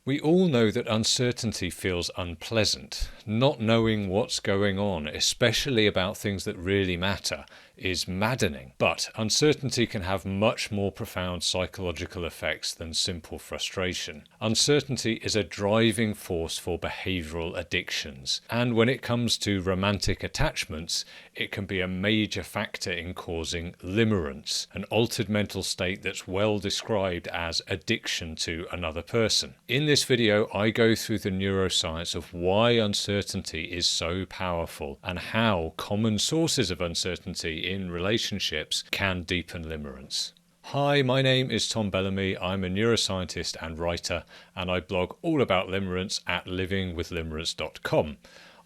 We all know that uncertainty feels unpleasant. Not knowing what's going on, especially about things that really matter, is maddening. But uncertainty can have much more profound psychological effects than simple frustration. Uncertainty is a driving force for behavioral addictions. And when it comes to romantic attachments, it can be a major factor in causing limerence, an altered mental state that's well described as addiction to another person. In this video, I go through the neuroscience of why uncertainty is so powerful and how common sources of uncertainty in relationships can deepen limerence. Hi, my name is Tom Bellamy. I'm a neuroscientist and writer, and I blog all about limerence at livingwithlimerence.com.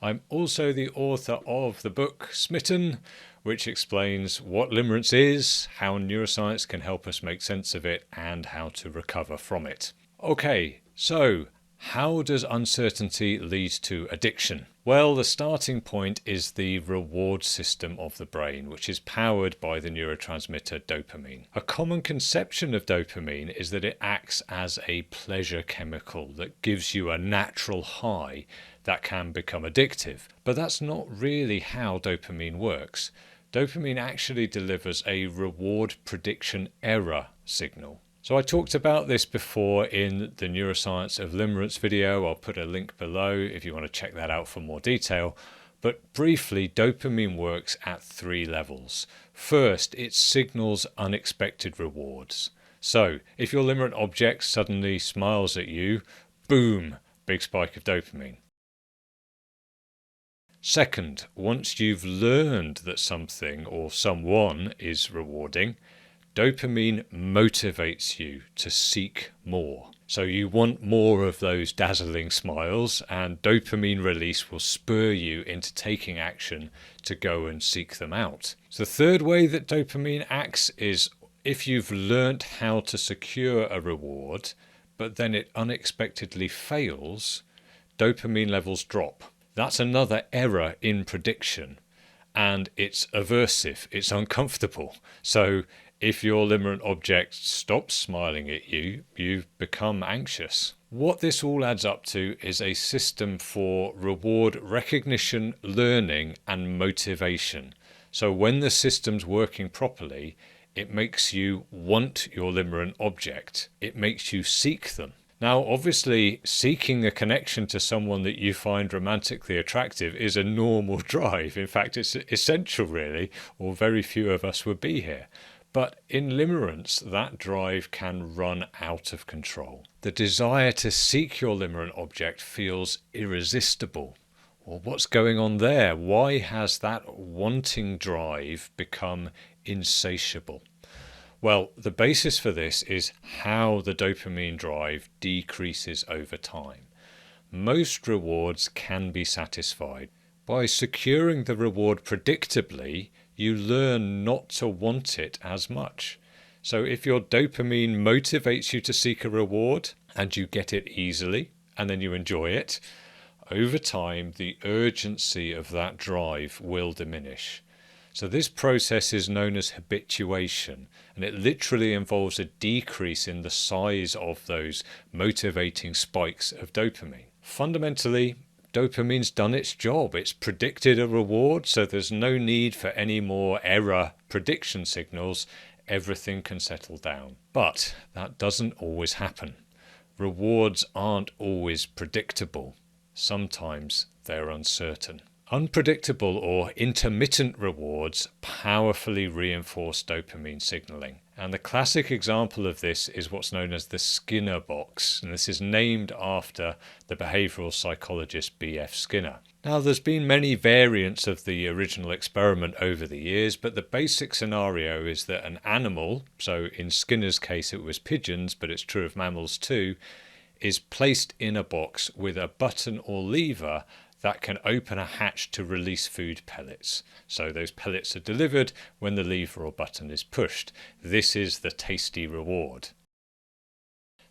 I'm also the author of the book Smitten, which explains what limerence is, how neuroscience can help us make sense of it, and how to recover from it. Okay, so how does uncertainty lead to addiction? Well, the starting point is the reward system of the brain, which is powered by the neurotransmitter dopamine. A common conception of dopamine is that it acts as a pleasure chemical that gives you a natural high that can become addictive. But that's not really how dopamine works. Dopamine actually delivers a reward prediction error signal. So I talked about this before in the Neuroscience of Limerence video. I'll put a link below if you want to check that out for more detail. But briefly, dopamine works at 3 levels. First, it signals unexpected rewards. So if your limerent object suddenly smiles at you, boom, big spike of dopamine. Second, once you've learned that something or someone is rewarding, dopamine motivates you to seek more. So you want more of those dazzling smiles, and dopamine release will spur you into taking action to go and seek them out. So the third way that dopamine acts is if you've learnt how to secure a reward, but then it unexpectedly fails, dopamine levels drop. That's another error in prediction, and it's aversive, it's uncomfortable. So if your limerent object stops smiling at you, you become anxious. What this all adds up to is a system for reward recognition, learning, and motivation. So when the system's working properly, it makes you want your limerent object. It makes you seek them. Now, obviously, seeking a connection to someone that you find romantically attractive is a normal drive. In fact, it's essential, really, or very few of us would be here. But in limerence, that drive can run out of control. The desire to seek your limerent object feels irresistible. Well, what's going on there? Why has that wanting drive become insatiable? Well, the basis for this is how the dopamine drive decreases over time. Most rewards can be satisfied. By securing the reward predictably, you learn not to want it as much. So if your dopamine motivates you to seek a reward and you get it easily and then you enjoy it, over time the urgency of that drive will diminish. So this process is known as habituation, and it literally involves a decrease in the size of those motivating spikes of dopamine. Fundamentally, dopamine's done its job. It's predicted a reward, so there's no need for any more error prediction signals. Everything can settle down. But that doesn't always happen. Rewards aren't always predictable. Sometimes they're uncertain. Unpredictable or intermittent rewards powerfully reinforce dopamine signaling. And the classic example of this is what's known as the Skinner box. And this is named after the behavioral psychologist B.F. Skinner. Now, there's been many variants of the original experiment over the years, but the basic scenario is that an animal, so in Skinner's case it was pigeons, but it's true of mammals too, is placed in a box with a button or lever that can open a hatch to release food pellets. So those pellets are delivered when the lever or button is pushed. This is the tasty reward.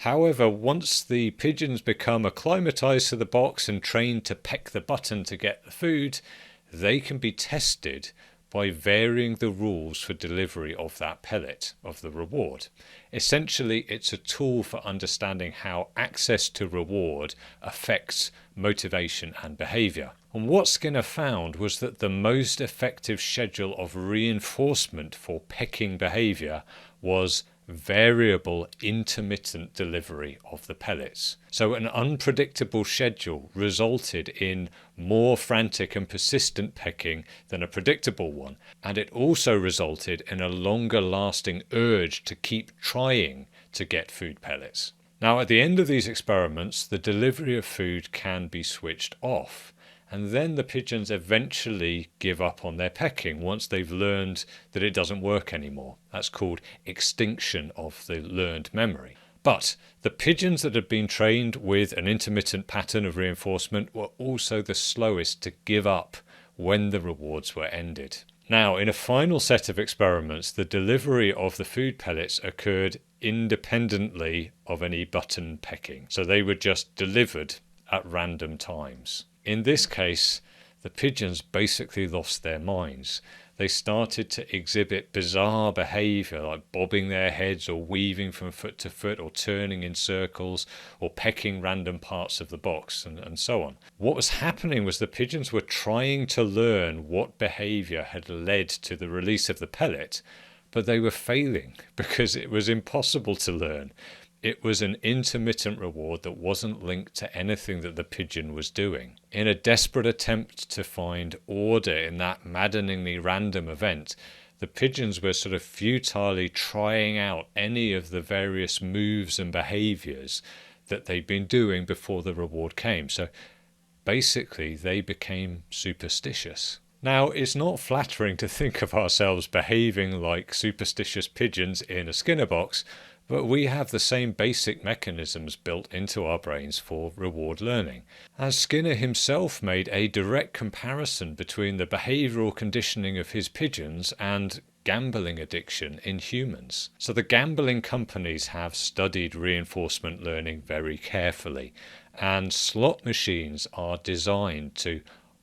However, once the pigeons become acclimatized to the box and trained to peck the button to get the food, they can be tested by varying the rules for delivery of that pellet, of the reward. Essentially, it's a tool for understanding how access to reward affects motivation and behavior. And what Skinner found was that the most effective schedule of reinforcement for pecking behavior was variable intermittent delivery of the pellets. So an unpredictable schedule resulted in more frantic and persistent pecking than a predictable one, and it also resulted in a longer lasting urge to keep trying to get food pellets. Now, at the end of these experiments, the delivery of food can be switched off, and then the pigeons eventually give up on their pecking once they've learned that it doesn't work anymore. That's called extinction of the learned memory. But the pigeons that had been trained with an intermittent pattern of reinforcement were also the slowest to give up when the rewards were ended. Now, in a final set of experiments, the delivery of the food pellets occurred independently of any button pecking. So they were just delivered at random times. In this case, the pigeons basically lost their minds. They started to exhibit bizarre behavior like bobbing their heads or weaving from foot to foot or turning in circles or pecking random parts of the box and so on. What was happening was the pigeons were trying to learn what behavior had led to the release of the pellet, but they were failing because it was impossible to learn. It was an intermittent reward that wasn't linked to anything that the pigeon was doing. In a desperate attempt to find order in that maddeningly random event, the pigeons were sort of futilely trying out any of the various moves and behaviors that they'd been doing before the reward came. So basically, they became superstitious. Now, it's not flattering to think of ourselves behaving like superstitious pigeons in a Skinner box, but we have the same basic mechanisms built into our brains for reward learning. As Skinner himself made a direct comparison between the behavioral conditioning of his pigeons and gambling addiction in humans. So the gambling companies have studied reinforcement learning very carefully, and slot machines are designed to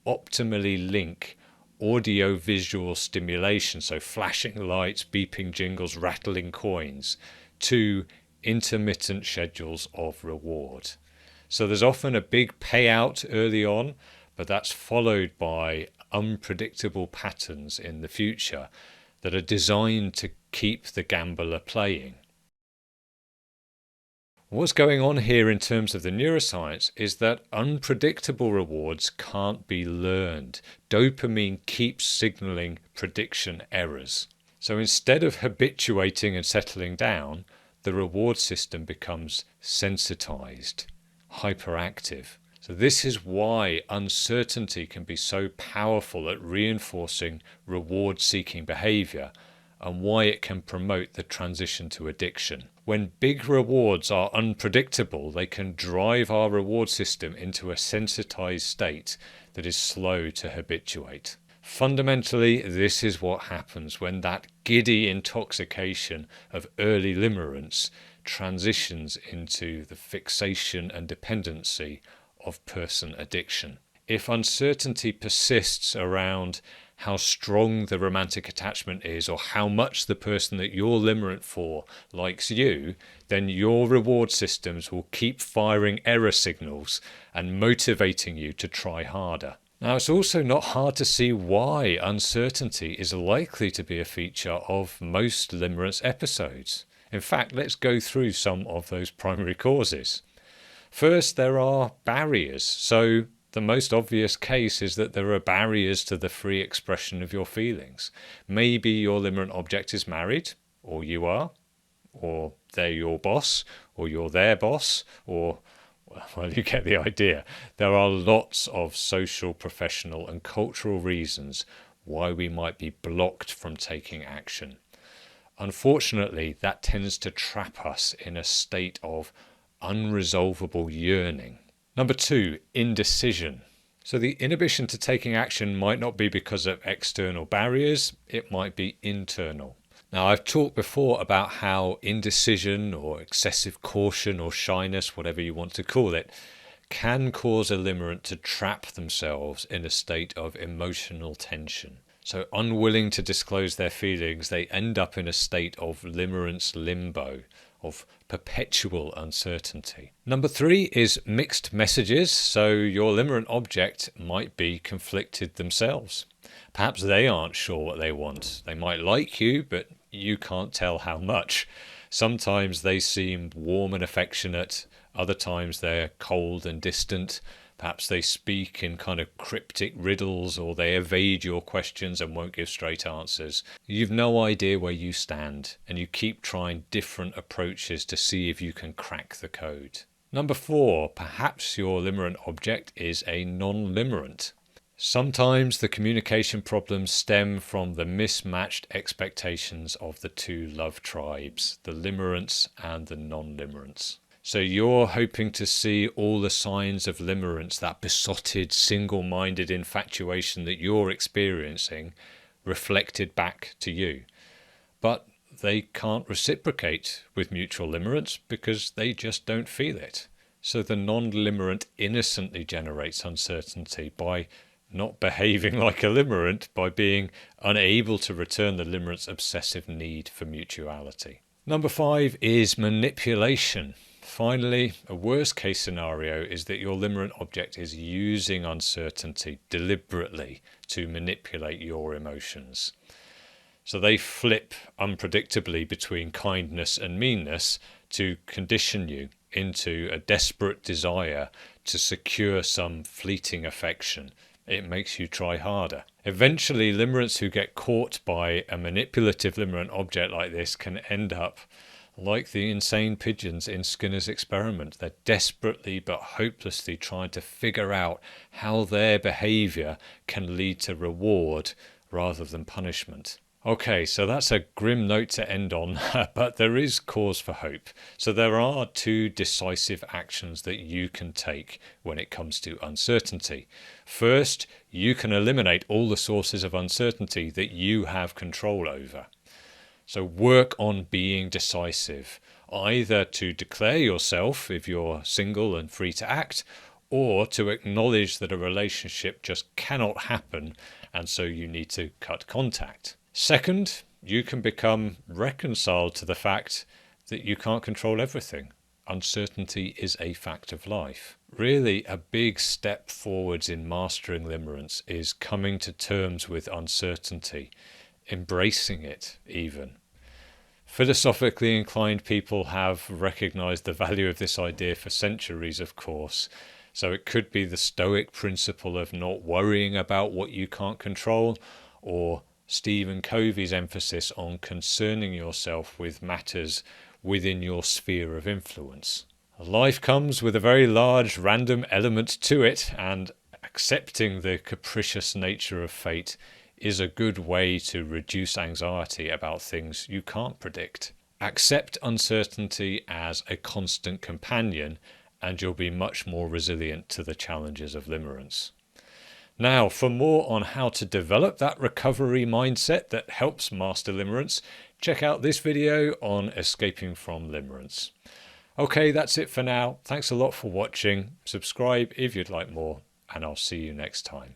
optimally link audio-visual stimulation, so flashing lights, beeping jingles, rattling coins, to intermittent schedules of reward. So there's often a big payout early on, but that's followed by unpredictable patterns in the future that are designed to keep the gambler playing. What's going on here in terms of the neuroscience is that unpredictable rewards can't be learned. Dopamine keeps signaling prediction errors. So instead of habituating and settling down, the reward system becomes sensitized, hyperactive. So this is why uncertainty can be so powerful at reinforcing reward-seeking behavior, and why it can promote the transition to addiction. When big rewards are unpredictable, they can drive our reward system into a sensitized state that is slow to habituate. Fundamentally, this is what happens when that giddy intoxication of early limerence transitions into the fixation and dependency of person addiction. If uncertainty persists around how strong the romantic attachment is or how much the person that you're limerent for likes you, then your reward systems will keep firing error signals and motivating you to try harder. Now, it's also not hard to see why uncertainty is likely to be a feature of most limerence episodes. In fact, let's go through some of those primary causes. First, there are barriers. So the most obvious case is that there are barriers to the free expression of your feelings. Maybe your limerent object is married, or you are, or they're your boss, or you're their boss, or well, you get the idea. There are lots of social, professional, and cultural reasons why we might be blocked from taking action. Unfortunately, that tends to trap us in a state of unresolvable yearning. Number 2, indecision. So the inhibition to taking action might not be because of external barriers, it might be internal. Now, I've talked before about how indecision or excessive caution or shyness, whatever you want to call it, can cause a limerent to trap themselves in a state of emotional tension. So unwilling to disclose their feelings, they end up in a state of limerence limbo, of perpetual uncertainty. Number 3 is mixed messages. So your limerent object might be conflicted themselves. Perhaps they aren't sure what they want. They might like you, but you can't tell how much. Sometimes they seem warm and affectionate. Other times they're cold and distant. Perhaps they speak in kind of cryptic riddles, or they evade your questions and won't give straight answers. You've no idea where you stand, and you keep trying different approaches to see if you can crack the code. Number 4, perhaps your limerent object is a non-limerent. Sometimes the communication problems stem from the mismatched expectations of the two love tribes, the limerents and the non-limerents. So you're hoping to see all the signs of limerence, that besotted, single-minded infatuation that you're experiencing, reflected back to you. But they can't reciprocate with mutual limerence because they just don't feel it. So the non-limerent innocently generates uncertainty by not behaving like a limerent, by being unable to return the limerent's obsessive need for mutuality. Number 5 is manipulation. Finally, a worst case scenario is that your limerent object is using uncertainty deliberately to manipulate your emotions. So they flip unpredictably between kindness and meanness to condition you into a desperate desire to secure some fleeting affection. It makes you try harder. Eventually, limerents who get caught by a manipulative limerent object like this can end up like the insane pigeons in Skinner's experiment. They're desperately but hopelessly trying to figure out how their behaviour can lead to reward rather than punishment. Okay, so that's a grim note to end on, but there is cause for hope. So there are 2 decisive actions that you can take when it comes to uncertainty. First, you can eliminate all the sources of uncertainty that you have control over. So work on being decisive, either to declare yourself if you're single and free to act, or to acknowledge that a relationship just cannot happen and so you need to cut contact. Second, you can become reconciled to the fact that you can't control everything. Uncertainty is a fact of life. Really, a big step forwards in mastering limerence is coming to terms with uncertainty, embracing it even. Philosophically inclined people have recognized the value of this idea for centuries, of course. So it could be the Stoic principle of not worrying about what you can't control, or Stephen Covey's emphasis on concerning yourself with matters within your sphere of influence. Life comes with a very large random element to it, and accepting the capricious nature of fate is a good way to reduce anxiety about things you can't predict. Accept uncertainty as a constant companion, and you'll be much more resilient to the challenges of limerence. Now, for more on how to develop that recovery mindset that helps master limerence, check out this video on escaping from limerence. Okay, that's it for now. Thanks a lot for watching. Subscribe if you'd like more, and I'll see you next time.